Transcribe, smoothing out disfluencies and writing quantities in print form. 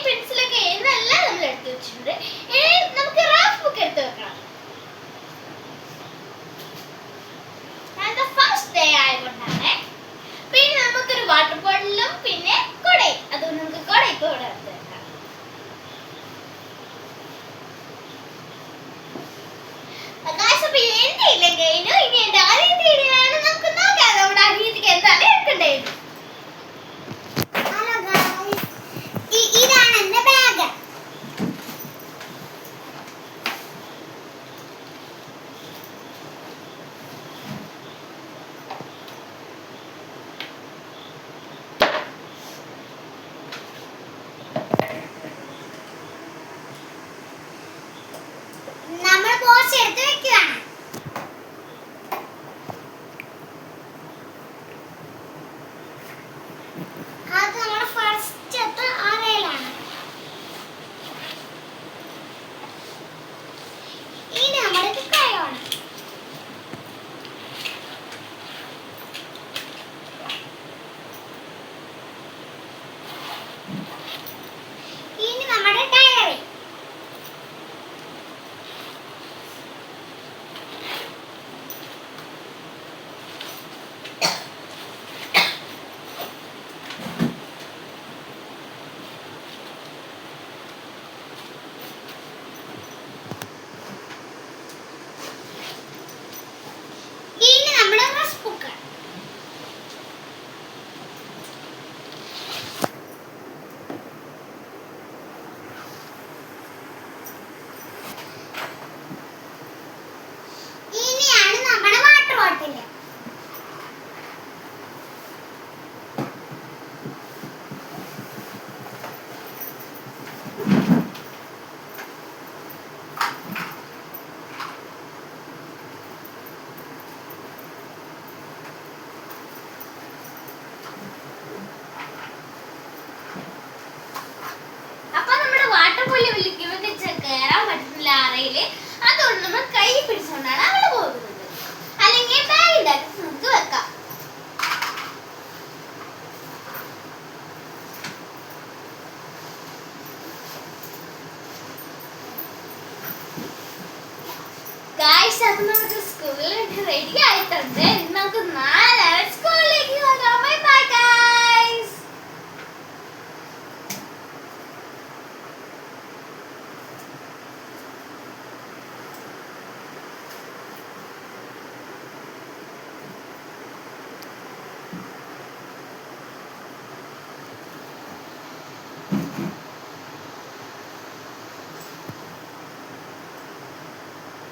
പെൻസിലൊക്കെ എന്നെല്ലാം നമ്മൾ എടുത്ത് വെച്ചിട്ടുണ്ട്. ഇനി നമുക്ക് റഫ് ബുക്ക് എടുത്ത് വെക്കണം. ഫസ്റ്റ് ഡേ ആയതുകൊണ്ടാണ്. പിന്നെ നമുക്കൊരു വാട്ടർ ബോട്ടിലും പിന്നെ കൊടയും, അതുകൊണ്ട് നമുക്ക് കൊട ഇപ്പോൾ ഇവിടെ എടുത്ത് വെക്കാം. എന്റെ ഇല്ല കഴിഞ്ഞു. ഇനി എന്റെ അനിയത്തിയാണ്, നമുക്ക് നോക്കാം നമ്മുടെ അനിയത്തിക്ക് എന്താണ് എടുക്കേണ്ടത്. ഇതാണ് എന്റെ ബാഗ്. നമ്മൾ ബോക്സ് എടുത്ത് വെക്കുകയാണ്. അത് നമ്മുടെ ഫസ്റ്റത്തെ അറയിലാണ്. ഇനി നമ്മുടെ കൈയാണ്. ഇനി നമ്മുടെ ഡയറി. ഇനി നമ്മുടെ റഫ് ബുക്ക്. ഇനിയാണ് നമ്മുടെ വാട്ടർ ബോട്ടിൽ.